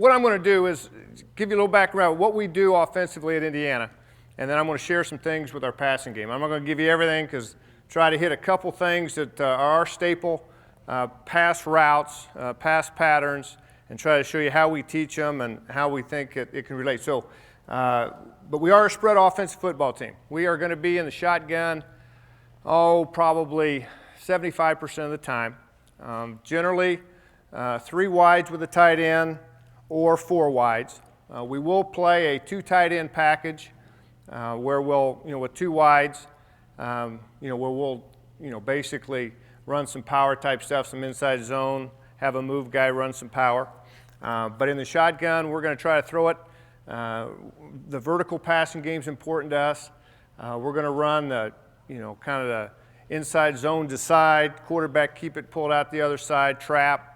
What I'm going to do is give you a little background of what we do offensively at Indiana, and then I'm going to share some things with our passing game. I'm not going to give you everything because try to hit a couple things that are our staple pass routes, pass patterns, and try to show you how we teach them and how we think it can relate. So, but we are a spread offensive football team. We are going to be in the shotgun, probably 75% of the time. Generally, 3 wides with a tight end or 4 wides. We will play a 2 tight end package where we'll, with 2 wides, where we'll, basically run some power type stuff, some inside zone, have a move guy run some power. But in the shotgun, we're going to try to throw it. The vertical passing game is important to us. We're going to run the, kind of the inside zone to side, quarterback keep it pulled out the other side, trap,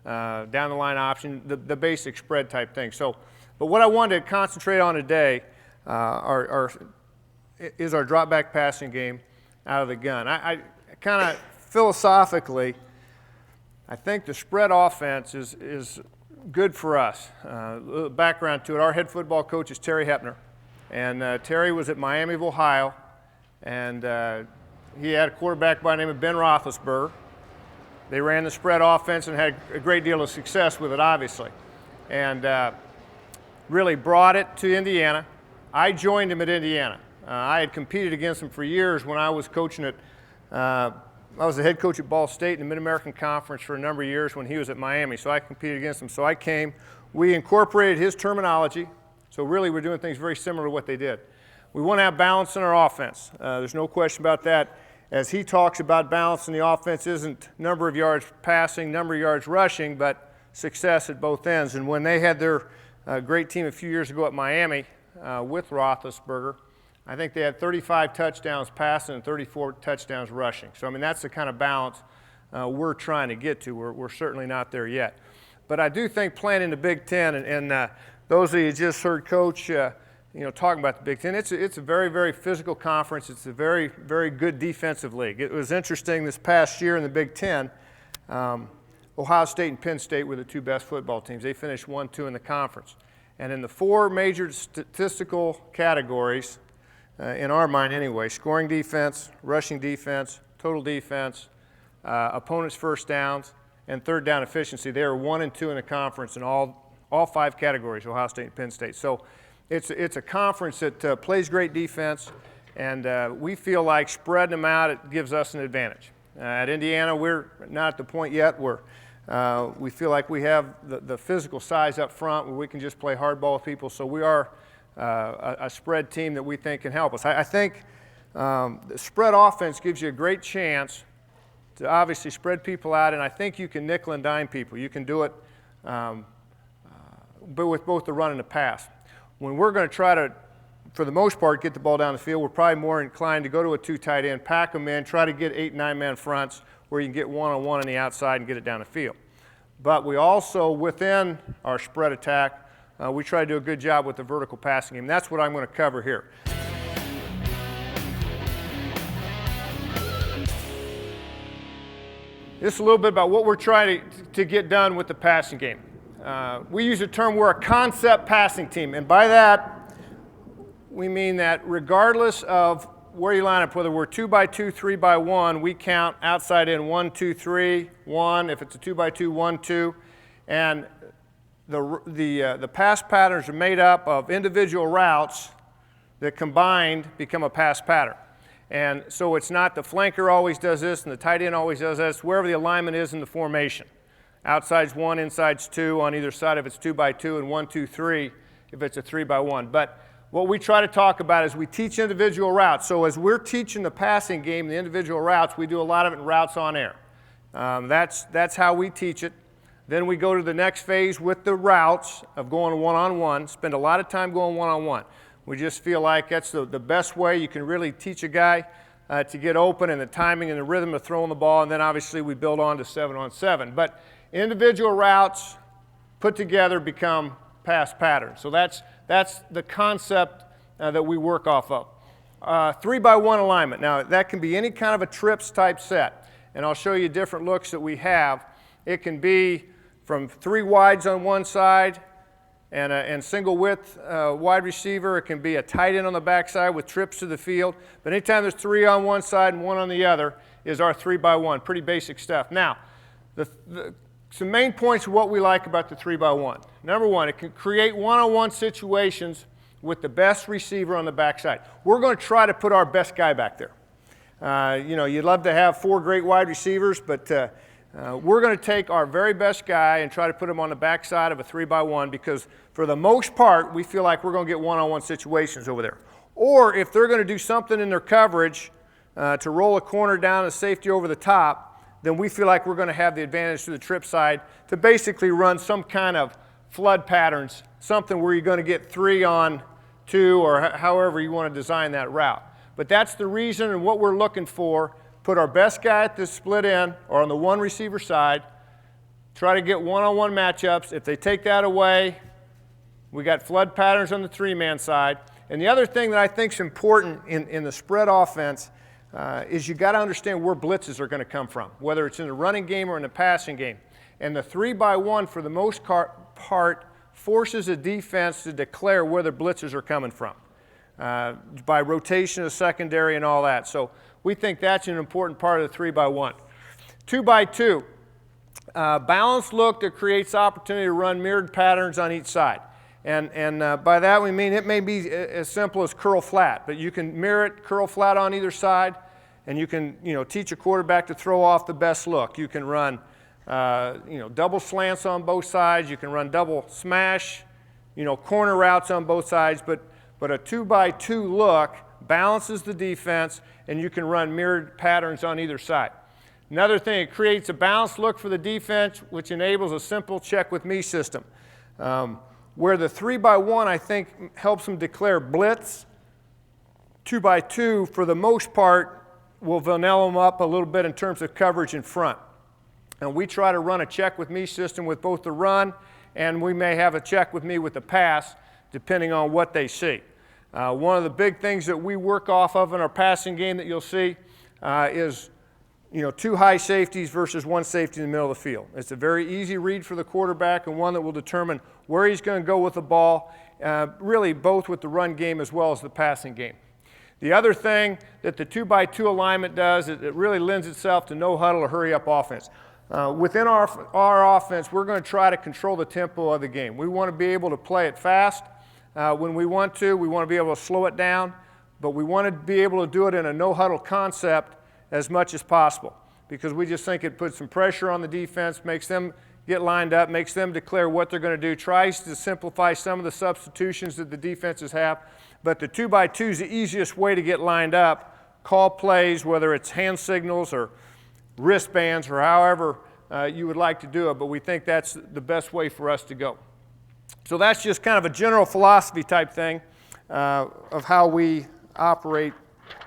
down the line option, the basic spread type thing. So, but what I wanted to concentrate on today is our drop back passing game out of the gun. I kind of philosophically, I think the spread offense is good for us. A little background to it, our head football coach is Terry Hepner, and Terry was at Miami of Ohio, and he had a quarterback by the name of Ben Roethlisberger. They ran the spread offense and had a great deal of success with it, obviously, and really brought it to Indiana. I joined him at Indiana. I had competed against him for years when I was coaching at, I was the head coach at Ball State in the Mid-American Conference for a number of years when he was at Miami, so I competed against him. So I came, we incorporated his terminology, so really we're doing things very similar to what they did. We want to have balance in our offense. There's no question about that. As he talks about balance in the offense isn't number of yards passing, number of yards rushing, but success at both ends. And when they had their great team a few years ago at Miami with Roethlisberger, I think they had 35 touchdowns passing and 34 touchdowns rushing. So, I mean, that's the kind of balance we're trying to get to. We're certainly not there yet. But I do think playing in the Big Ten, and those of you who just heard Coach talking about the Big Ten, it's a very, very physical conference. It's a very, very good defensive league. It was interesting this past year in the Big Ten, Ohio State and Penn State were the 2 best football teams. They finished 1-2 in the conference. And in the 4 major statistical categories, in our mind anyway, scoring defense, rushing defense, total defense, opponents' first downs, and third down efficiency, they are 1 and 2 in the conference in all 5 categories, Ohio State and Penn State. So it's a conference that plays great defense, and we feel like spreading them out, it gives us an advantage. At Indiana, we're not at the point yet where we feel like we have the physical size up front where we can just play hardball with people, so we are a spread team that we think can help us. I think the spread offense gives you a great chance to obviously spread people out, and I think you can nickel and dime people. You can do it but with both the run and the pass. When we're going to try to, for the most part, get the ball down the field, we're probably more inclined to go to a 2 tight end, pack them in, try to get 8, 9-man fronts where you can get one-on-one on the outside and get it down the field. But we also, within our spread attack, we try to do a good job with the vertical passing game. That's what I'm going to cover here. This is a little bit about what we're trying to get done with the passing game. We use the term we're a concept passing team, and by that we mean that regardless of where you line up, whether we're 2x2, 3x1, we count outside in 1, 2, 3, 1. If it's a 2x2, 1, 2, and the pass patterns are made up of individual routes that combined become a pass pattern. And so it's not the flanker always does this and the tight end always does this, wherever the alignment is in the formation. Outside's 1, inside's 2 on either side if it's 2x2, and 1, 2, 3 if it's a 3x1. But what we try to talk about is we teach individual routes. So as we're teaching the passing game, the individual routes, we do a lot of it in routes on air. That's how we teach it. Then we go to the next phase with the routes of going one-on-one, spend a lot of time going one-on-one. We just feel like that's the best way you can really teach a guy to get open, and the timing and the rhythm of throwing the ball, and then obviously we build on to 7-on-7. But individual routes put together become pass patterns. So that's the concept that we work off of. 3x1 alignment. Now that can be any kind of a trips type set, and I'll show you different looks that we have. It can be from 3 wides on one side and single width wide receiver. It can be a tight end on the backside with trips to the field. But anytime there's 3 on one side and 1 on the other is our 3x1. Pretty basic stuff. Now, some main points of what we like about the 3x1. Number one, it can create one-on-one situations with the best receiver on the backside. We're going to try to put our best guy back there. You'd love to have 4 great wide receivers, but we're going to take our very best guy and try to put him on the backside of a 3x1 because for the most part, we feel like we're going to get one-on-one situations over there. Or if they're going to do something in their coverage to roll a corner down and safety over the top, then we feel like we're going to have the advantage to the trip side to basically run some kind of flood patterns, something where you're going to get 3 on 2 or however you want to design that route. But that's the reason and what we're looking for. Put our best guy at the split end or on the one receiver side, try to get one-on-one matchups. If they take that away, we got flood patterns on the 3-man side. And the other thing that I think is important in the spread offense is you got to understand where blitzes are going to come from, whether it's in the running game or in the passing game. And the 3x1, for the most part, forces a defense to declare where the blitzes are coming from by rotation of secondary and all that. So we think that's an important part of the 3x1. 2x2, balanced look that creates opportunity to run mirrored patterns on each side. And by that we mean it may be as simple as curl flat, but you can mirror it, curl flat on either side, and you can teach a quarterback to throw off the best look. You can run double slants on both sides. You can run double smash, corner routes on both sides. But a 2x2 look balances the defense, and you can run mirrored patterns on either side. Another thing, it creates a balanced look for the defense, which enables a simple check with me system. Where the 3x1, I think, helps them declare blitz, 2x2, for the most part, will vanilla them up a little bit in terms of coverage in front. And we try to run a check with me system with both the run, and we may have a check with me with the pass, depending on what they see. One of the big things that we work off of in our passing game that you'll see is 2 high safeties versus 1 safety in the middle of the field. It's a very easy read for the quarterback and one that will determine where he's going to go with the ball, really both with the run game as well as the passing game. The other thing that the 2x2 alignment does is it really lends itself to no huddle or hurry up offense. Within our offense, we're going to try to control the tempo of the game. We want to be able to play it fast when we want to. We want to be able to slow it down, but we want to be able to do it in a no huddle concept as much as possible because we just think it puts some pressure on the defense, makes them get lined up, makes them declare what they're going to do, tries to simplify some of the substitutions that the defenses have. But the 2x2 is the easiest way to get lined up, call plays, whether it's hand signals or wristbands or however you would like to do it, but we think that's the best way for us to go. So that's just kind of a general philosophy type thing of how we operate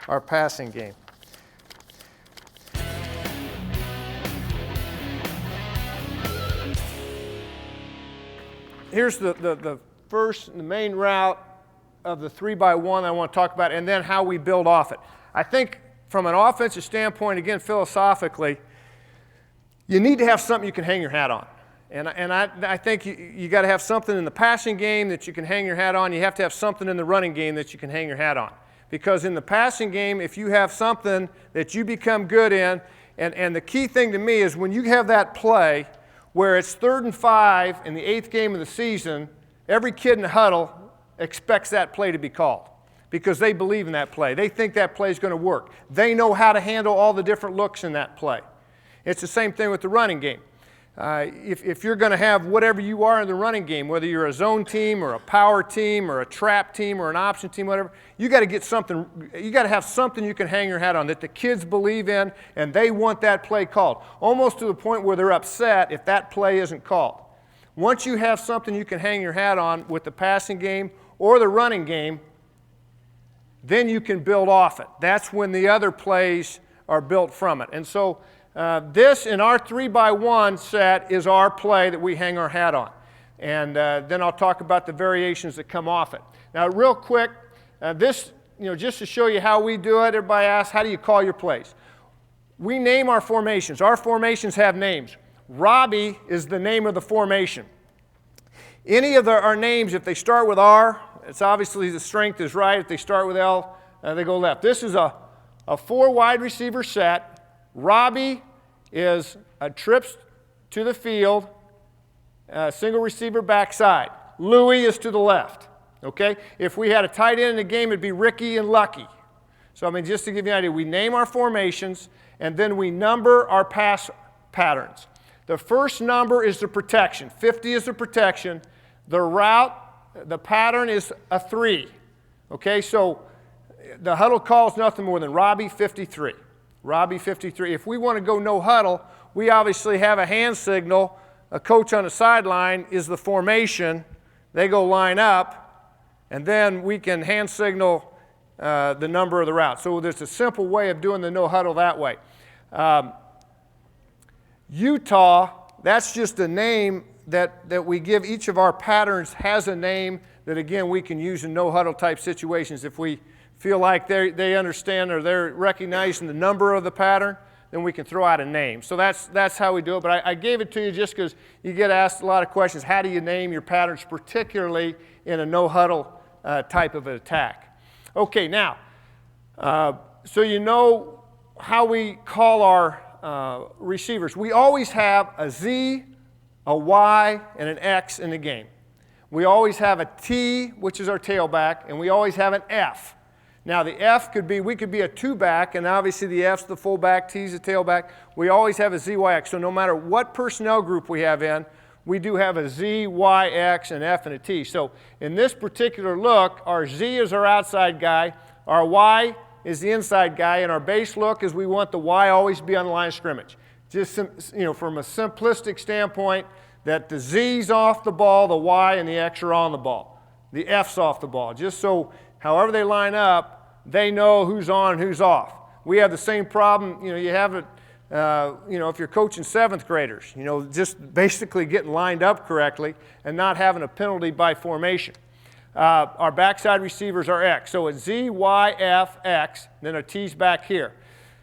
our passing game. Here's the first, the main route of the 3x1 I want to talk about, and then how we build off it. I think from an offensive standpoint, again, philosophically, you need to have something you can hang your hat on. And I think you got to have something in the passing game that you can hang your hat on. You have to have something in the running game that you can hang your hat on. Because in the passing game, if you have something that you become good in, and the key thing to me is when you have that play where it's 3rd and 5 in the 8th game of the season, every kid in the huddle expects that play to be called because they believe in that play. They think that play is going to work. They know how to handle all the different looks in that play. It's the same thing with the running game. If you're going to have whatever you are in the running game, whether you're a zone team or a power team or a trap team or an option team, whatever, you got to get something. You got to have something you can hang your hat on that the kids believe in, and they want that play called, almost to the point where they're upset if that play isn't called. Once you have something you can hang your hat on with the passing game or the running game, then you can build off it. That's when the other plays are built from it. And so this in our 3x1 set is our play that we hang our hat on. And then I'll talk about the variations that come off it. Now, real quick, this, just to show you how we do it, everybody asks, how do you call your plays? We name our formations. Our formations have names. Robbie is the name of the formation. Any of our names, if they start with R, it's obviously the strength is right. If they start with L, they go left. This is a 4 wide receiver set. Robbie is a trips to the field, single receiver backside. Louie is to the left. Okay? If we had a tight end in the game, it'd be Ricky and Lucky. So, I mean, just to give you an idea, we name our formations, and then we number our pass patterns. The first number is the protection. 50 is the protection. The route, the pattern is a 3. Okay, so the huddle call is nothing more than Robbie 53. Robbie 53. If we want to go no huddle, we obviously have a hand signal. A coach on the sideline is the formation. They go line up. And then we can hand signal the number of the route. So there's a simple way of doing the no huddle that way. Utah, that's just a name that we give. Each of our patterns has a name that, again, we can use in no huddle type situations. If we feel like they understand or they're recognizing the number of the pattern, then we can throw out a name. So that's how we do it. But I gave it to you just because you get asked a lot of questions. How do you name your patterns, particularly in a no huddle type of an attack? Okay, now, so you know how we call our receivers. We always have a Z, a Y, and an X in the game. We always have a T, which is our tailback, and we always have an F. Now, the F could be, we could be a 2-back, and obviously the F's the fullback, T's the tailback. We always have a Z, Y, X. So no matter what personnel group we have in, we do have a Z, Y, X, an F, and a T. So in this particular look, our Z is our outside guy, our Y is the inside guy, and our base look is we want the Y always be on the line of scrimmage. Just from a simplistic standpoint, that the Z's off the ball, the Y and the X are on the ball. The F's off the ball. Just so however they line up, they know who's on and who's off. We have the same problem. You have it. If you're coaching 7th graders, just basically getting lined up correctly and not having a penalty by formation. Our backside receivers are X. So it's Z, Y, F, X, then our T's back here.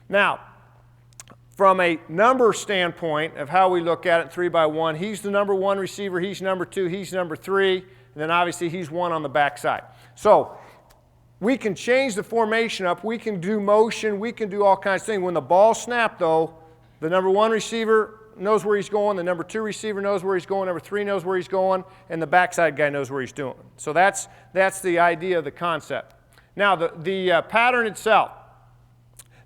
Now, from a number standpoint of how we look at it, 3 by 1, he's the number 1 receiver, he's number 2, he's number 3, and then obviously he's 1 on the backside. So we can change the formation up, we can do motion, we can do all kinds of things. When the ball's snapped, though, the number 1 receiver knows where he's going, the number 2 receiver knows where he's going, number 3 knows where he's going, and the backside guy knows where he's doing. So that's the idea of the concept. Now, the pattern itself,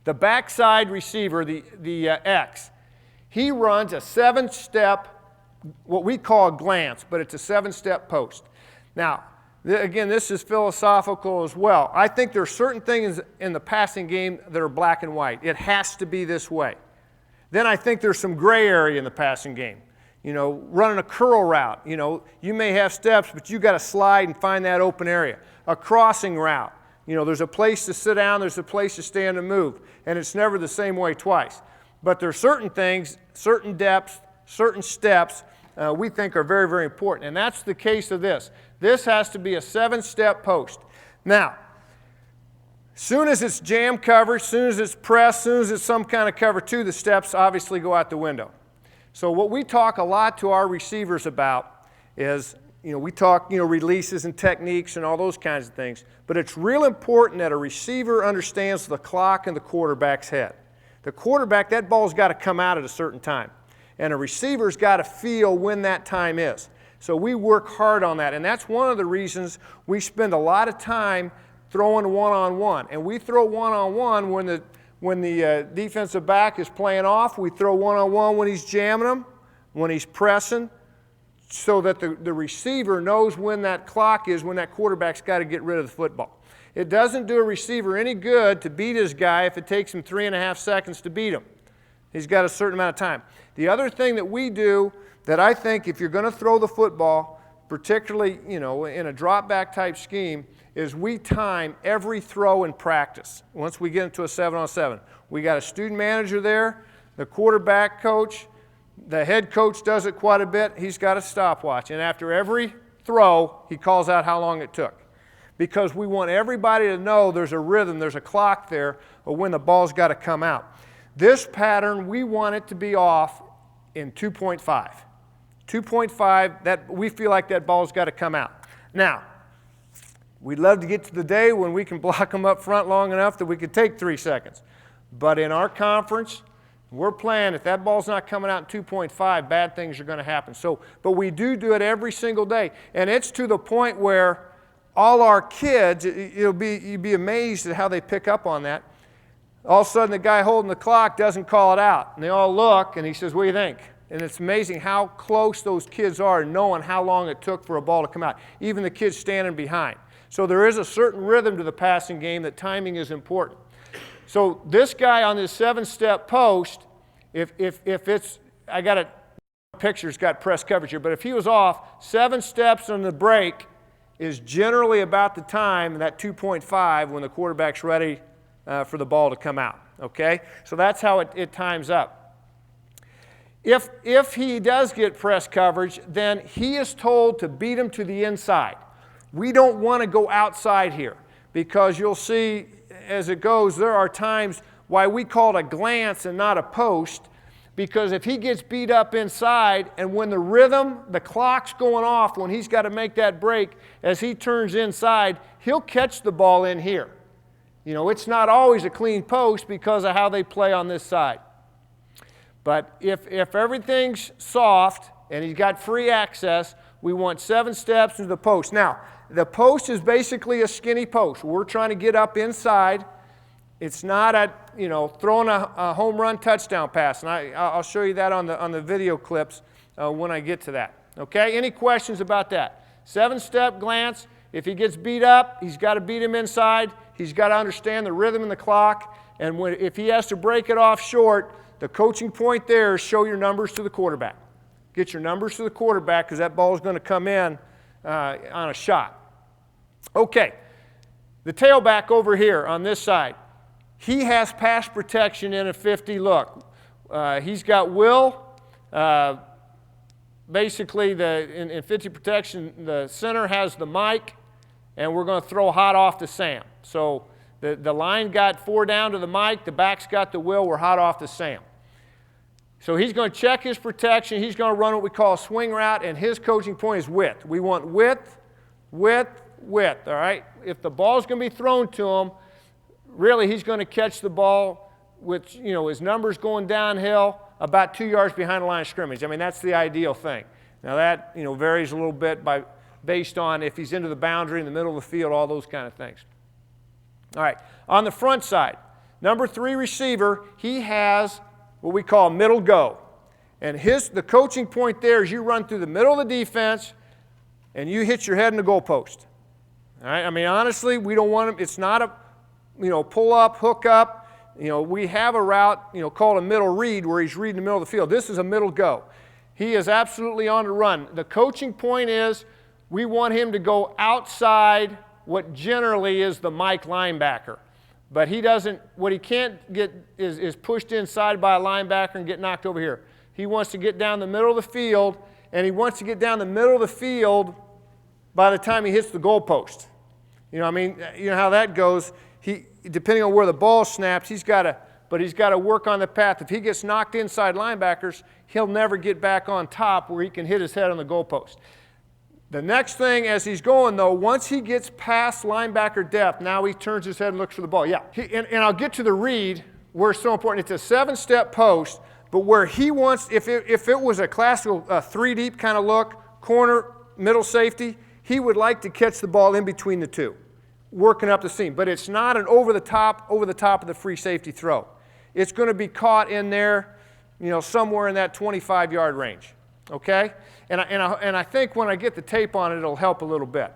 the backside receiver, the X, he runs a 7-step, what we call a glance, but it's a 7-step post. Now, again, this is philosophical as well. I think there are certain things in the passing game that are black and white. It has to be this way. Then I think there's some gray area in the passing game. Running a curl route, you may have steps, but you got to slide and find that open area. A crossing route, there's a place to sit down, there's a place to stand and move, and it's never the same way twice. But there are certain things, certain depths, certain steps we think are very, very important, and that's the case of this. This has to be a 7-step post. Now, soon as it's jam cover, soon as it's press, soon as it's some kind of cover 2, the steps obviously go out the window. So what we talk a lot to our receivers about is, we talk, releases and techniques and all those kinds of things, but it's real important that a receiver understands the clock and the quarterback's head. The quarterback, that ball's got to come out at a certain time, and a receiver's got to feel when that time is. So we work hard on that, and that's one of the reasons we spend a lot of time throwing one-on-one. And we throw one-on-one when the defensive back is playing off. We throw one-on-one when he's jamming them, when he's pressing, so that the receiver knows when that clock is, when that quarterback's got to get rid of the football. It doesn't do a receiver any good to beat his guy if it takes him 3.5 seconds to beat him. He's got a certain amount of time. The other thing that we do that I think if you're going to throw the football, particularly in a drop-back type scheme, is we time every throw in practice. Once we get into a 7-on-7, we got a student manager there, the quarterback coach, the head coach does it quite a bit. He's got a stopwatch, and after every throw, he calls out how long it took, because we want everybody to know there's a rhythm, there's a clock there of when the ball's got to come out. This pattern, we want it to be off in 2.5. 2.5, that we feel like that ball's got to come out. Now, we'd love to get to the day when we can block them up front long enough that we could take 3 seconds. But in our conference, we're playing, if that ball's not coming out in 2.5, bad things are going to happen. So, but we do it every single day. And it's to the point where all our kids, you'd be amazed at how they pick up on that. All of a sudden, the guy holding the clock doesn't call it out. And they all look, and he says, what do you think? And it's amazing how close those kids are knowing how long it took for a ball to come out, even the kids standing behind. So there is a certain rhythm to the passing game that timing is important. So this guy on this 7-step post, if it's, I got a picture's got press coverage here, but if he was off, 7 steps on the break is generally about the time, that 2.5, when the quarterback's ready for the ball to come out, okay? So that's how it times up. If he does get press coverage, then he is told to beat him to the inside. We don't want to go outside here because you'll see as it goes, there are times why we call it a glance and not a post, because if he gets beat up inside and when the rhythm, the clock's going off, when he's got to make that break, as he turns inside, he'll catch the ball in here. You know, it's not always a clean post because of how they play on this side. But if everything's soft and he's got free access, we want 7 steps into the post. Now, the post is basically a skinny post. We're trying to get up inside. It's not throwing a home run touchdown pass. And I'll show you that on the video clips when I get to that. Okay, any questions about that? 7-step glance. If he gets beat up, he's got to beat him inside. He's got to understand the rhythm in the clock. And if he has to break it off short, the coaching point there is show your numbers to the quarterback. Get your numbers to the quarterback because that ball is going to come in on a shot. Okay, the tailback over here on this side, he has pass protection in a 50 look. He's got Will. Basically, in 50 protection, the center has the mic, and we're going to throw hot off to Sam. So the line got 4 down to the mic, the back's got the Will, we're hot off to Sam. So he's going to check his protection. He's going to run what we call a swing route, and his coaching point is width. We want width, width, width, all right? If the ball's going to be thrown to him, really he's going to catch the ball with, his numbers going downhill about 2 yards behind the line of scrimmage. I mean, that's the ideal thing. Now that, varies a little bit based on if he's into the boundary, in the middle of the field, all those kind of things. All right, on the front side, number 3 receiver, he has what we call middle go. And the coaching point there is you run through the middle of the defense and you hit your head in the goalpost. All right, I mean, honestly, we don't want him, it's not a, pull up, hook up. We have a route, called a middle read where he's reading the middle of the field. This is a middle go. He is absolutely on the run. The coaching point is we want him to go outside what generally is the Mike linebacker. But he doesn't, what he can't get is pushed inside by a linebacker and get knocked over here. He wants to get down the middle of the field, and he wants to get down the middle of the field by the time he hits the goalpost. You know how that goes. Depending on where the ball snaps, he's got to work on the path. If he gets knocked inside linebackers, he'll never get back on top where he can hit his head on the goalpost. The next thing as he's going, though, once he gets past linebacker depth, now he turns his head and looks for the ball. Yeah, and I'll get to the read where it's so important. It's a 7-step post, but where he wants, if it was a classical 3-deep kind of look, corner, middle safety, he would like to catch the ball in between the two, working up the seam. But it's not an over the top of the free safety throw. It's going to be caught in there, somewhere in that 25-yard range. Okay? And I think when I get the tape on it, it'll help a little bit.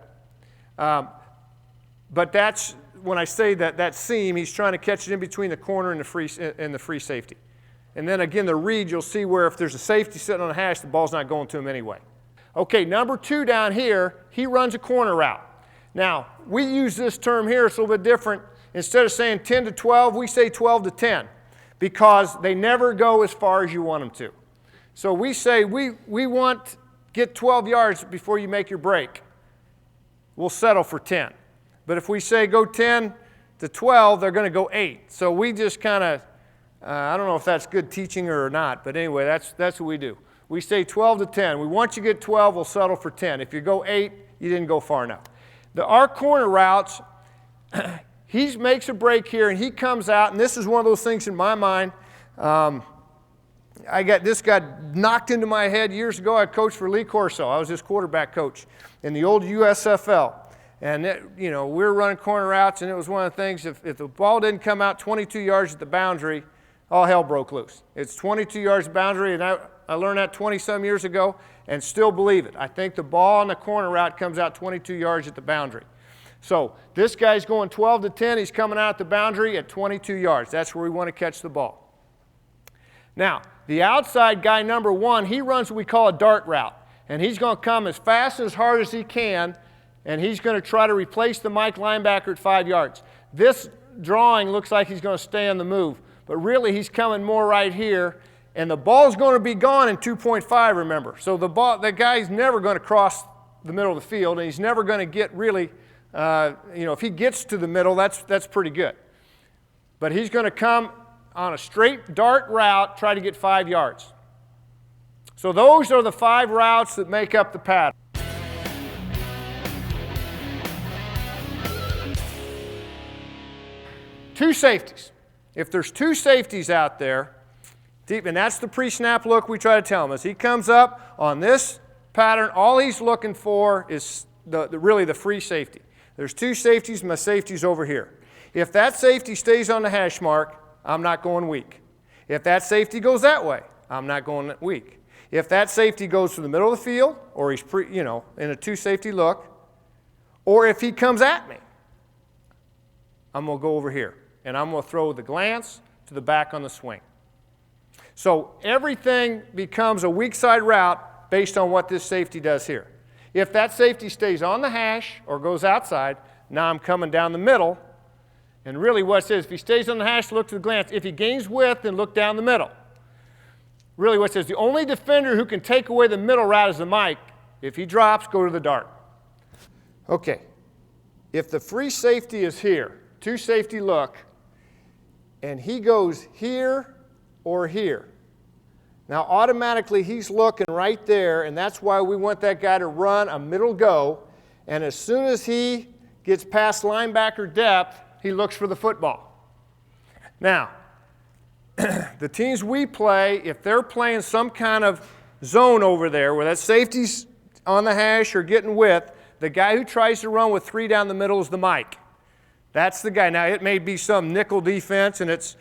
But that's when I say that seam, he's trying to catch it in between the corner and the free safety. And then again, the read, you'll see where if there's a safety sitting on the hash, the ball's not going to him anyway. Okay, number 2 down here, he runs a corner route. Now, we use this term here, it's a little bit different. Instead of saying 10 to 12, we say 12 to 10 because they never go as far as you want them to. So we say we want get 12 yards before you make your break. We'll settle for 10. But if we say go 10 to 12, they're going to go 8. So we just kind of, I don't know if that's good teaching or not, but anyway, that's what we do. We say 12 to 10. We want you to get 12, we'll settle for 10. If you go 8, you didn't go far enough. Our corner routes, he makes a break here, and he comes out, and this is one of those things in my mind. This got knocked into my head years ago. I coached for Lee Corso. I was his quarterback coach in the old USFL. And, we were running corner routes, and it was one of the things, if the ball didn't come out 22 yards at the boundary, all hell broke loose. It's 22 yards boundary, and I learned that 20-some years ago and still believe it. I think the ball on the corner route comes out 22 yards at the boundary. So this guy's going 12 to 10. He's coming out at the boundary at 22 yards. That's where we want to catch the ball. Now, the outside guy, number 1, he runs what we call a dart route. And he's going to come as fast and as hard as he can, and he's going to try to replace the Mike linebacker at 5 yards. This drawing looks like he's going to stay on the move. But really, he's coming more right here, and the ball's going to be gone in 2.5, remember. So the guy's never going to cross the middle of the field, and he's never going to get really, if he gets to the middle, that's pretty good. But he's going to come on a straight dart route, try to get 5 yards. So those are the 5 routes that make up the pattern. Two safeties. If there's 2 safeties out there, and that's the pre-snap look we try to tell him. As he comes up on this pattern, all he's looking for is really the free safety. There's 2 safeties, my safety's over here. If that safety stays on the hash mark, I'm not going weak. If that safety goes that way, I'm not going weak. If that safety goes to the middle of the field, or he's in a 2 safety look, or if he comes at me, I'm going to go over here. And I'm going to throw the glance to the back on the swing. So everything becomes a weak side route based on what this safety does here. If that safety stays on the hash or goes outside, now I'm coming down the middle. And really what it says, if he stays on the hash, look to the glance. If he gains width, then look down the middle. Really what it says, the only defender who can take away the middle route is the Mike. If he drops, go to the dart. Okay. If the free safety is here, 2 safety look, and he goes here or here. Now, automatically, he's looking right there, and that's why we want that guy to run a middle go. And as soon as he gets past linebacker depth, he looks for the football. Now, the teams we play, if they're playing some kind of zone over there where that safety's on the hash or getting width, the guy who tries to run with 3 down the middle is the Mike. That's the guy. Now, it may be some nickel defense, and it's,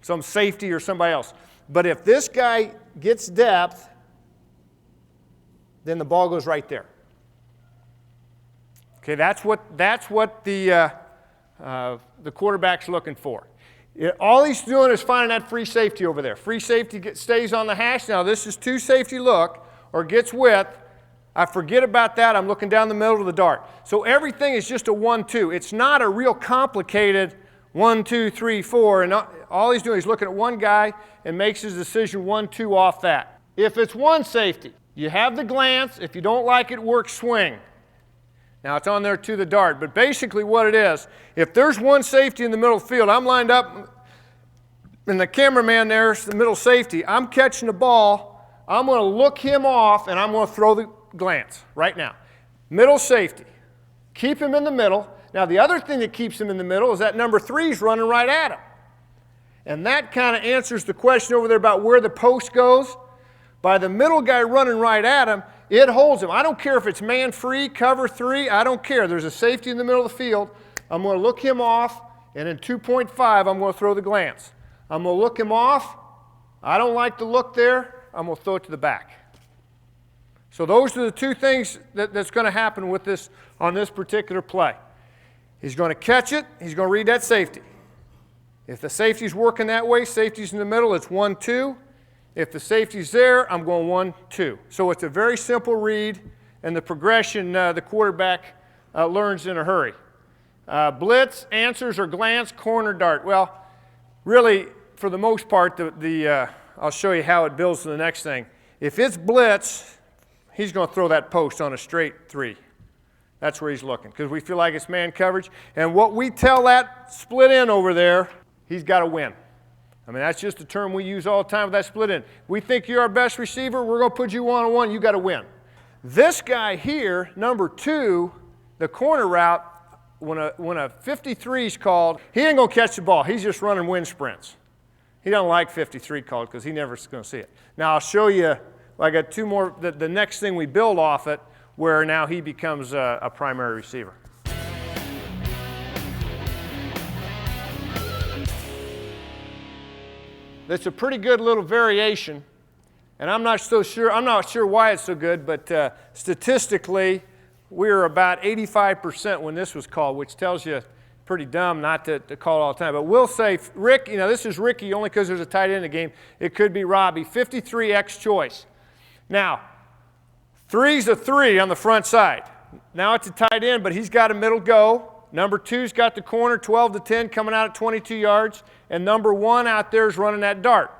some safety or somebody else. But if this guy gets depth, then the ball goes right there. Okay, that's what the quarterback's looking for. All he's doing is finding that free safety over there. Free safety stays on the hash. Now, this is 2 safety look or gets width. I forget about that. I'm looking down the middle of the dart. So everything is just a 1-2. It's not a real complicated 1, 2, 3, 4. And all he's doing is looking at one guy and makes his decision 1-2 off that. If it's 1 safety, you have the glance. If you don't like it, work swing. Now, it's on there to the dart. But basically what it is, if there's 1 safety in the middle of the field, I'm lined up, and the cameraman there's the middle safety. I'm catching the ball. I'm going to look him off, and I'm going to throw the glance right now. Middle safety. Keep him in the middle. Now, the other thing that keeps him in the middle is that number 3 is running right at him. And that kind of answers the question over there about where the post goes. By the middle guy running right at him, it holds him. I don't care if it's man free, cover 3. I don't care. There's a safety in the middle of the field. I'm going to look him off, and in 2.5, I'm going to throw the glance. I'm going to look him off. I don't like the look there. I'm going to throw it to the back. So those are the 2 things that's going to happen with this on this particular play. He's going to catch it. He's going to read that safety. If the safety's working that way, safety's in the middle, it's 1-2. If the safety's there, I'm going 1-2. So it's a very simple read, and the progression the quarterback learns in a hurry. Blitz, answers, or glance, corner, dart. Well, really, for the most part, I'll show you how it builds to the next thing. If it's blitz, he's going to throw that post on a straight 3. That's where he's looking, because we feel like it's man coverage. And what we tell that split end over there, he's got to win. I mean, that's just a term we use all the time with that split end. We think you're our best receiver, we're going to put you one-on-one, you got to win. This guy here, number 2, the corner route, when a 53 is called, he ain't going to catch the ball. He's just running wind sprints. He doesn't like 53 called because he never's going to see it. Now, I'll show you, I got 2 more, the next thing we build off it, where now he becomes a primary receiver. That's a pretty good little variation, and I'm not sure why it's so good, but statistically, we're about 85% when this was called, which tells you pretty dumb not to call it all the time. But we'll say, Rick, this is Ricky only because there's a tight end in the game. It could be Robbie, 53 X choice. Now, 3's a 3 on the front side. Now it's a tight end, but he's got a middle go. Number 2's got the corner, 12 to 10, coming out at 22 yards. And number 1 out there is running that dart.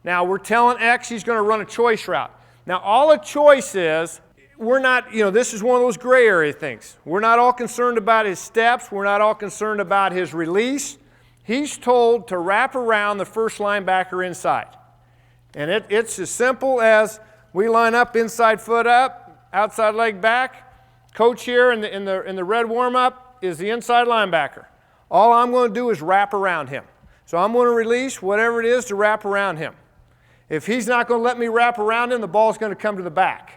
Now, we're telling X he's going to run a choice route. Now, all a choice is, we're not, this is one of those gray area things. We're not all concerned about his steps. We're not all concerned about his release. He's told to wrap around the first linebacker inside. And it's as simple as we line up inside foot up, outside leg back. Coach here in the red warm-up is the inside linebacker. All I'm going to do is wrap around him. So I'm going to release whatever it is to wrap around him. If he's not going to let me wrap around him, the ball's going to come to the back.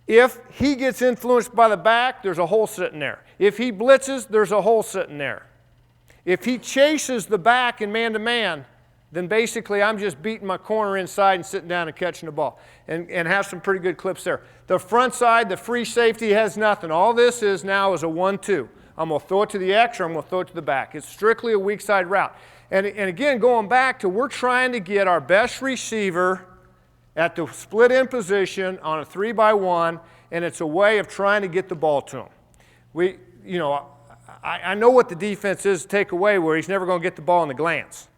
If he gets influenced by the back, there's a hole sitting there. If he blitzes, there's a hole sitting there. If he chases the back in man-to-man, then basically I'm just beating my corner inside and sitting down and catching the ball and have some pretty good clips there. The front side, the free safety has nothing. All this is now is a 1-2. I'm going to throw it to the X or I'm going to throw it to the back. It's strictly a weak side route. And again, going back to we're trying to get our best receiver at the split end position on a 3-by-1, and it's a way of trying to get the ball to him. I know what the defense is to take away where he's never going to get the ball in the glance.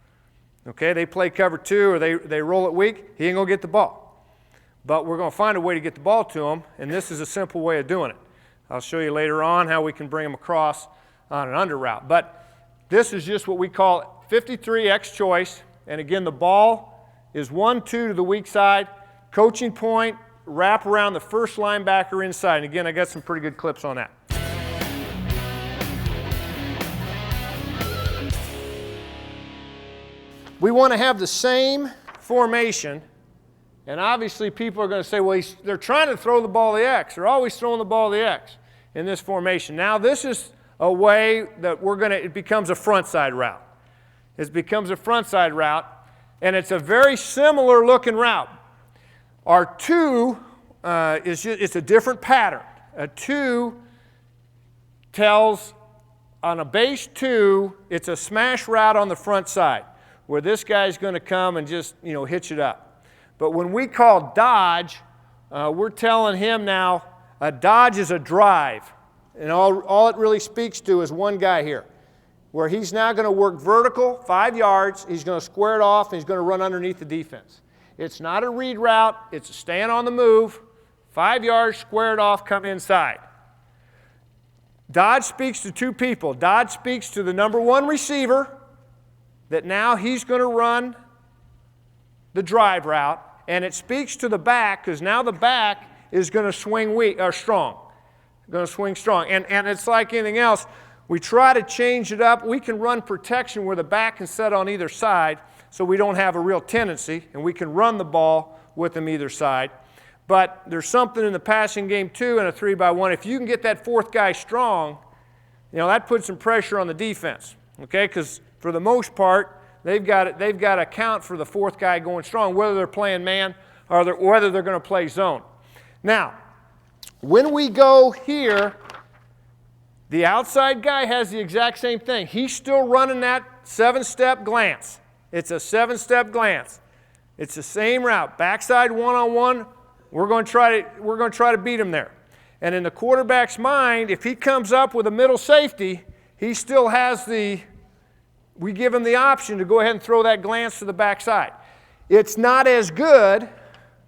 Okay, they play cover 2 or they roll it weak, he ain't going to get the ball. But we're going to find a way to get the ball to him, and this is a simple way of doing it. I'll show you later on how we can bring him across on an under route. But this is just what we call 53 X choice, and again, the ball is 1-2 to the weak side, coaching point, wrap around the first linebacker inside. And again, I got some pretty good clips on that. We want to have the same formation, and obviously people are going to say, well, they're trying to throw the ball to the X. They're always throwing the ball to the X in this formation. Now this is a way that it becomes a front side route. It becomes a front side route. And it's a very similar looking route. Our 2 it's a different pattern. A 2 tells on a base 2, it's a smash route on the front side where this guy's going to come and just hitch it up. But when we call dodge, we're telling him now a dodge is a drive. And all it really speaks to is one guy here, where he's now going to work vertical, 5 yards, he's going to square it off, and he's going to run underneath the defense. It's not a read route, it's a stand on the move, 5 yards, square it off, come inside. Dodge speaks to 2 people. Dodge speaks to the number 1 receiver, that now he's going to run the drive route, and it speaks to the back, because now the back is going to swing strong. Going to swing strong. And it's like anything else. We try to change it up. We can run protection where the back can set on either side so we don't have a real tendency, and we can run the ball with them either side. But there's something in the passing game, too, in a 3-by-1. If you can get that 4th guy strong, that puts some pressure on the defense, okay? Because for the most part, they've got to account for the 4th guy going strong, whether they're playing man or whether they're going to play zone. Now, when we go here, the outside guy has the exact same thing. He's still running that 7-step glance. It's a 7-step glance. It's the same route. Backside one-on-one, we're going to try to beat him there. And in the quarterback's mind, if he comes up with a middle safety, he still has we give him the option to go ahead and throw that glance to the backside. It's not as good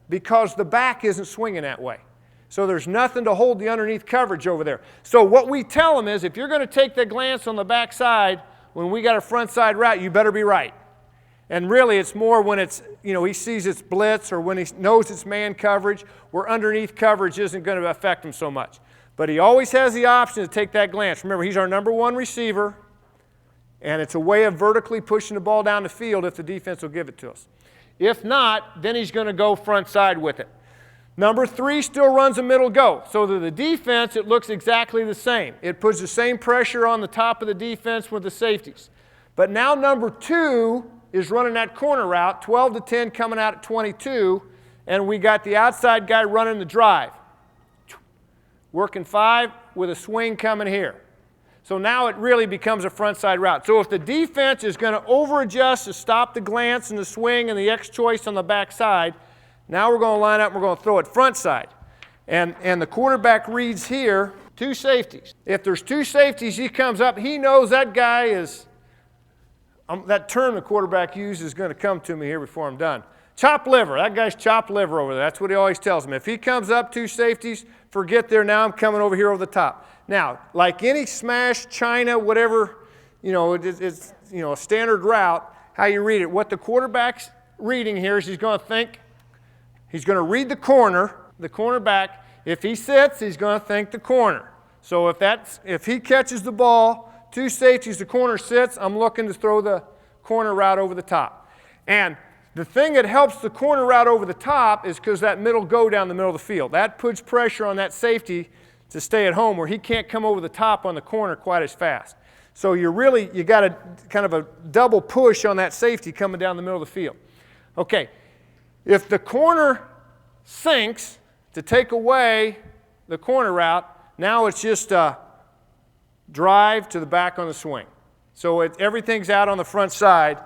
because the back isn't swinging that way. So there's nothing to hold the underneath coverage over there. So what we tell them is if you're going to take the glance on the backside when we got a front side route, you better be right. And really, it's more when it's, he sees it's blitz or when he knows it's man coverage, where underneath coverage isn't going to affect him so much. But he always has the option to take that glance. Remember, he's our #1 receiver, and it's a way of vertically pushing the ball down the field if the defense will give it to us. If not, then he's going to go front side with it. #3 still runs a middle go. So to the defense, it looks exactly the same. It puts the same pressure on the top of the defense with the safeties. But now #2 is running that corner route, 12 to 10 coming out at 22, and we got the outside guy running the drive. Working 5 with a swing coming here. So now it really becomes a front side route. So if the defense is going to over adjust to stop the glance and the swing and the X choice on the back side, now we're going to line up and we're going to throw it front side. And the quarterback reads here 2 safeties. If there's 2 safeties, he comes up, he knows that guy is, that term the quarterback uses is going to come to me here before I'm done. Chopped liver. That guy's chopped liver over there. That's what he always tells me. If he comes up 2 safeties, forget there, now I'm coming over here over the top. Now, like any smash, China, whatever, it's a standard route, how you read it. What the quarterback's reading here is he's going to think, he's going to read the cornerback. If he sits, he's going to think the corner. So if he catches the ball, 2 safeties, the corner sits, I'm looking to throw the corner route over the top. And the thing that helps the corner route over the top is because that middle go down the middle of the field. That puts pressure on that safety to stay at home where he can't come over the top on the corner quite as fast. So you got a kind of a double push on that safety coming down the middle of the field. Okay, if the corner sinks to take away the corner route, now it's just a drive to the back on the swing. So everything's out on the front side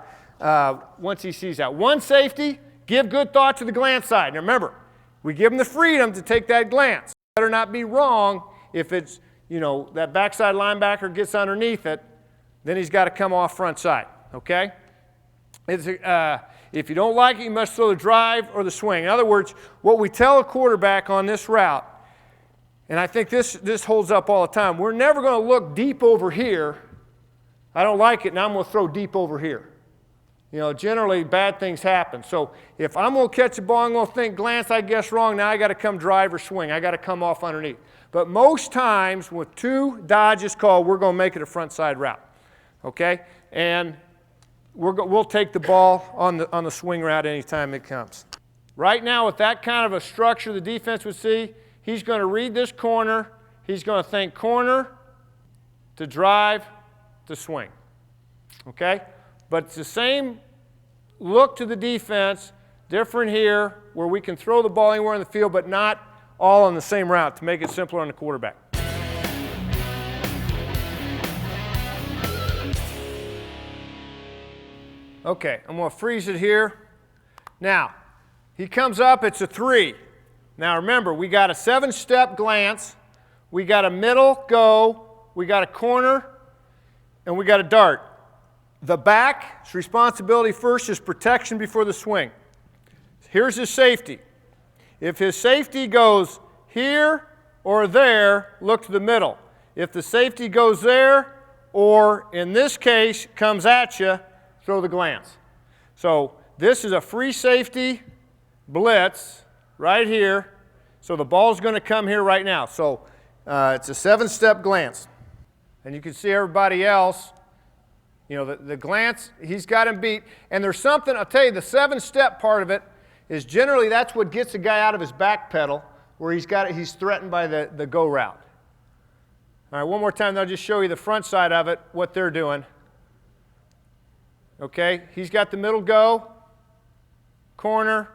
once he sees that. 1 safety, give good thought to the glance side. Now remember, we give him the freedom to take that glance. Better not be wrong if it's, that backside linebacker gets underneath it, then he's got to come off front side, okay? If you don't like it, you must throw the drive or the swing. In other words, what we tell a quarterback on this route, and I think this holds up all the time, we're never going to look deep over here. I don't like it, now I'm going to throw deep over here. Generally bad things happen. So if I'm going to catch the ball, I'm going to think glance, I guess wrong, now I got to come drive or swing. I got to come off underneath. But most times with 2 dodges called, we're going to make it a front side route. Okay? And we'll take the ball on the swing route anytime it comes. Right now with that kind of a structure the defense would see, he's going to read this corner. He's going to think corner to drive to swing. Okay? But it's the same look to the defense, different here, where we can throw the ball anywhere in the field, but not all on the same route to make it simpler on the quarterback. Okay, I'm going to freeze it here. Now, he comes up, it's a 3. Now remember, we got a 7-step glance, we got a middle go, we got a corner, and we got a dart. The back's responsibility first is protection before the swing. Here's his safety. If his safety goes here or there, look to the middle. If the safety goes there, or in this case, comes at you, throw the glance. So this is a free safety blitz right here. So the ball's going to come here right now. So it's a 7-step glance. And you can see everybody else. The glance, he's got him beat. And there's something, I'll tell you, the 7-step part of it is generally that's what gets the guy out of his back pedal where he's threatened by the go route. All right, one more time, I'll just show you the front side of it, what they're doing. Okay, he's got the middle go, corner,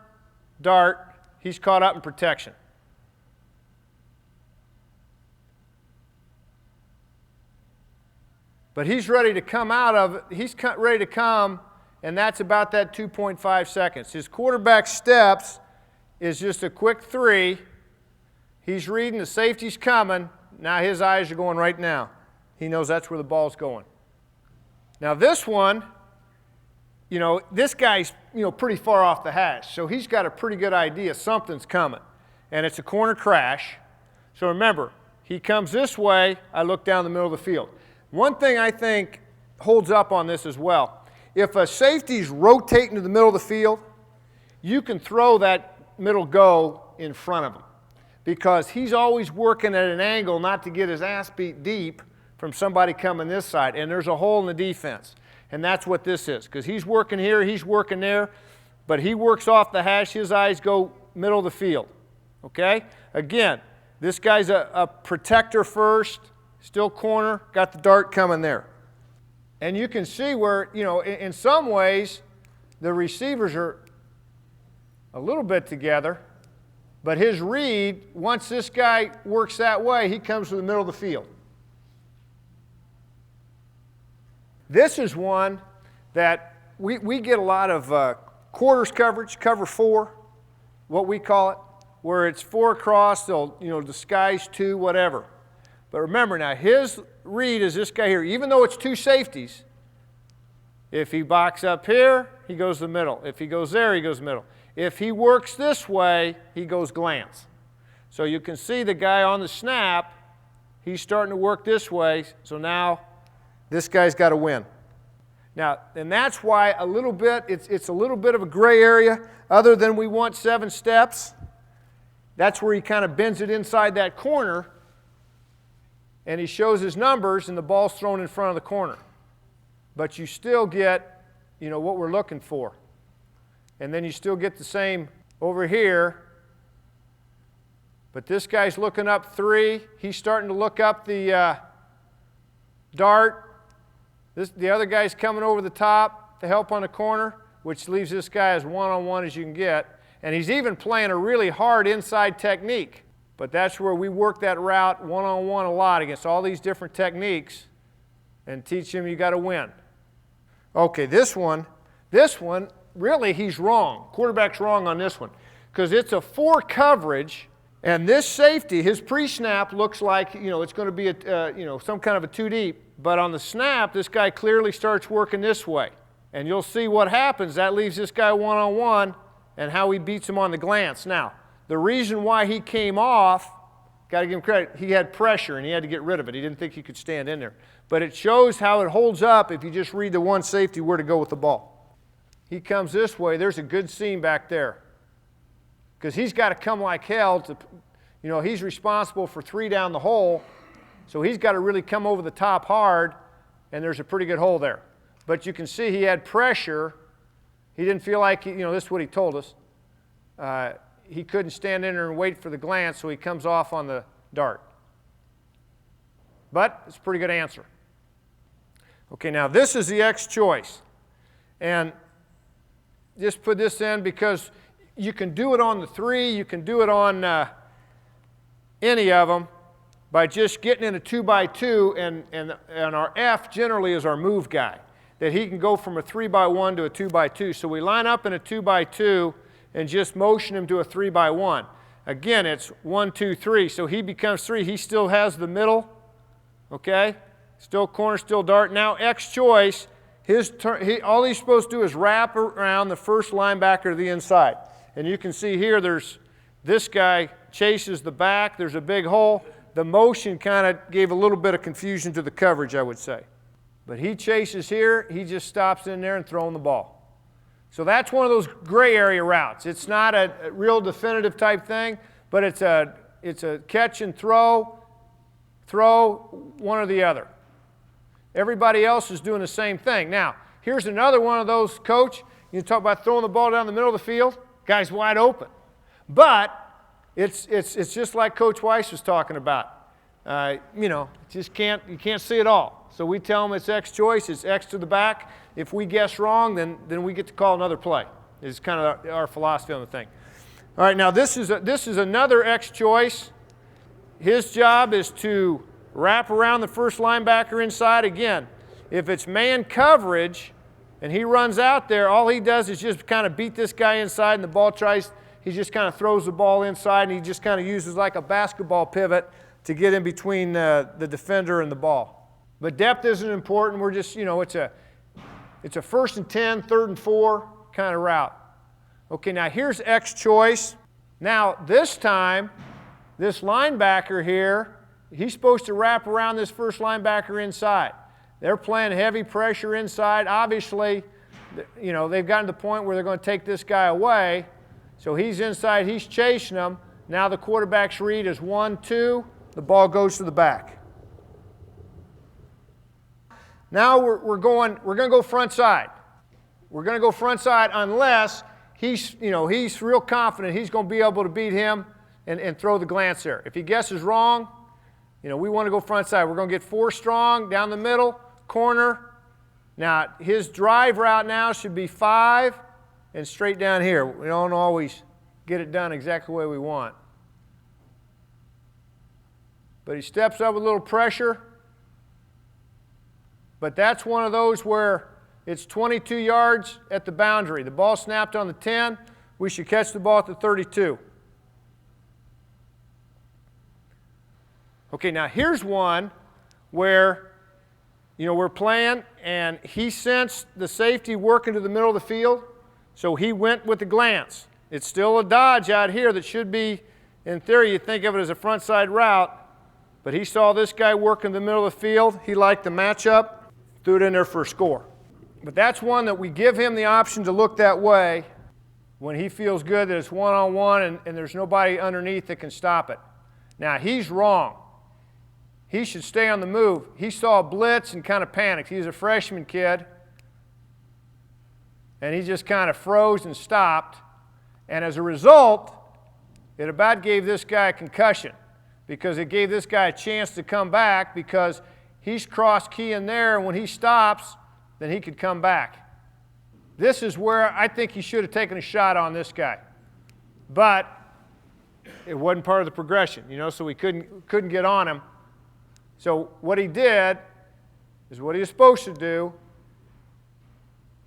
dart. He's caught up in protection. But he's ready to come out of it. He's ready to come, and that's about that 2.5 seconds. His quarterback steps is just a quick 3. He's reading, the safety's coming. Now his eyes are going right now. He knows that's where the ball's going. Now this one, this guy's, pretty far off the hash. So he's got a pretty good idea something's coming. And it's a corner crash. So remember, he comes this way, I look down the middle of the field. One thing I think holds up on this as well If a safety's rotating to the middle of the field, you can throw that middle go in front of him because he's always working at an angle not to get his ass beat deep from somebody coming this side, and there's a hole in the defense. And that's what this is, because he's working here, he's working there, but he works off the hash. His eyes go middle of the field, okay? Again, this guy's a protector first, still corner, got the dart coming there. And you can see where, you know, in some ways, the receivers are a little bit together, but his read, once this guy works that way, he comes to the middle of the field. This is one that we get a lot of quarters coverage, cover 4, what we call it, where it's 4 across, they'll, you know, disguise 2, whatever. But remember now, his read is this guy here. Even though it's 2 safeties, if he box up here, he goes to the middle. If he goes there, he goes to the middle. If he works this way, he goes glance. So you can see the guy on the snap, he's starting to work this way, so now this guy's got to win. Now, and that's why a little bit, it's a little bit of a gray area, other than we want 7 steps. That's where he kind of bends it inside that corner, and he shows his numbers, and the ball's thrown in front of the corner. But you still get, you know, what we're looking for. And then you still get the same over here. But this guy's looking up 3. He's starting to look up the dart. The other guy's coming over the top to help on the corner, which leaves this guy as one-on-one as you can get. And he's even playing a really hard inside technique. But that's where we work that route one-on-one a lot against all these different techniques and teach him you got to win. Okay, this one, really he's wrong. Quarterback's wrong on this one because it's a 4 coverage, and this safety, his pre-snap looks like, you know, it's going to be a, you know, some kind of a 2 deep. But on the snap, this guy clearly starts working this way. And you'll see what happens. That leaves this guy one-on-one and how he beats him on the glance. Now, the reason why he came off, got to give him credit, he had pressure and he had to get rid of it. He didn't think he could stand in there. But it shows how it holds up if you just read the one safety where to go with the ball. He comes this way. There's a good seam back there. Because he's got to come like hell to, you know, he's responsible for 3 down the hole. So he's got to really come over the top hard, and there's a pretty good hole there. But you can see he had pressure. He didn't feel like, you know, this is what he told us. He couldn't stand in there and wait for the glance, so he comes off on the dart. But it's a pretty good answer. Okay, now this is the X choice. And just put this in because you can do it on the 3, you can do it on any of them, by just getting in a 2x2, and our F generally is our move guy, that he can go from a 3x1 to a 2x2. So we line up in a 2x2 and just motion him to a 3x1. Again, it's 1, 2, 3. So he becomes 3. He still has the middle, okay? Still corner, still dart. Now X choice, all he's supposed to do is wrap around the first linebacker to the inside. And you can see here there's this guy chases the back. There's a big hole. The motion kind of gave a little bit of confusion to the coverage, I would say. But he chases here. He just stops in there and throwing the ball. So that's one of those gray area routes. It's not a real definitive type thing, but it's a catch and throw, one or the other. Everybody else is doing the same thing. Now, here's another one of those, Coach. You talk about throwing the ball down the middle of the field. Guy's wide open. But it's just like Coach Weiss was talking about. You know, you can't see it all. So we tell them it's X choice, it's X to the back. If we guess wrong, then we get to call another play. It's kind of our philosophy on the thing. All right, now this is another X choice. His job is to wrap around the first linebacker inside. Again, if it's man coverage and he runs out there, all he does is just kind of beat this guy inside, and the ball he just kind of throws the ball inside, and he just kind of uses like a basketball pivot to get in between the defender and the ball. But depth isn't important. We're just, it's a 1st and 10, 3rd and 4 kind of route. Okay, now here's X choice. Now this time, this linebacker here, he's supposed to wrap around this first linebacker inside. They're playing heavy pressure inside. Obviously, you know, they've gotten to the point where they're going to take this guy away. So he's inside, he's chasing him. Now the quarterback's read is 1-2. The ball goes to the back. Now we're going to go front side. We're going to go front side unless he's real confident he's going to be able to beat him and throw the glance there. If he guesses wrong, you know, we want to go front side. We're going to get 4 strong down the middle, corner. Now his drive route now should be 5 and straight down here. We don't always get it done exactly the way we want. But he steps up with a little pressure. But that's one of those where it's 22 yards at the boundary. The ball snapped on the 10. We should catch the ball at the 32. Okay, now here's one where, you know, we're playing and he sensed the safety working to the middle of the field, so he went with the glance. It's still a dodge out here that should be, in theory, you'd think of it as a front side route, but he saw this guy work in the middle of the field. He liked the matchup, threw it in there for a score. But that's one that we give him the option to look that way when he feels good that it's one-on-one and there's nobody underneath that can stop it. Now, he's wrong. He should stay on the move. He saw a blitz and kind of panicked. He's a freshman kid, and he just kind of froze and stopped. And as a result, it about gave this guy a concussion because it gave this guy a chance to come back because he's cross-keying there, and when he stops, then he could come back. This is where I think he should have taken a shot on this guy. But it wasn't part of the progression, you know, so we couldn't get on him. So what he did is what he was supposed to do.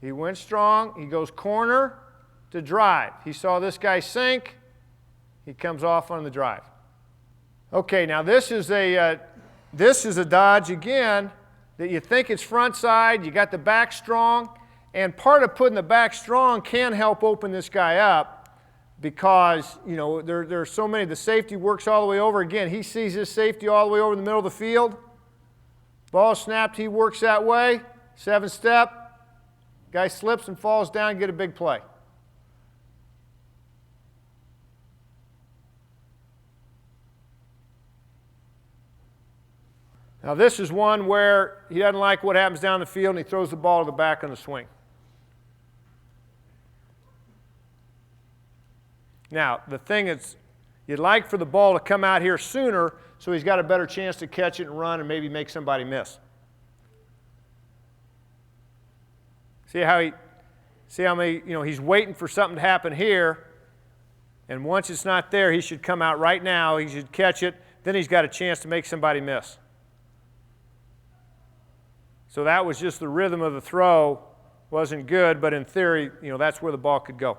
He went strong. He goes corner to drive. He saw this guy sink. He comes off on the drive. Okay, now this is a dodge again that you think it's front side. You got the back strong. And part of putting the back strong can help open this guy up because, you know, there are so many. The safety works all the way over. Again, he sees his safety all the way over in the middle of the field. Ball snapped, he works that way. 7-step. Guy slips and falls down, get a big play. Now this is one where he doesn't like what happens down the field and he throws the ball to the back on the swing. Now, the thing is, you'd like for the ball to come out here sooner so he's got a better chance to catch it and run and maybe make somebody miss. See how many, you know, he's waiting for something to happen here, and once it's not there, he should come out right now, he should catch it, then he's got a chance to make somebody miss. So that was just the rhythm of the throw, wasn't good, but in theory, you know, that's where the ball could go.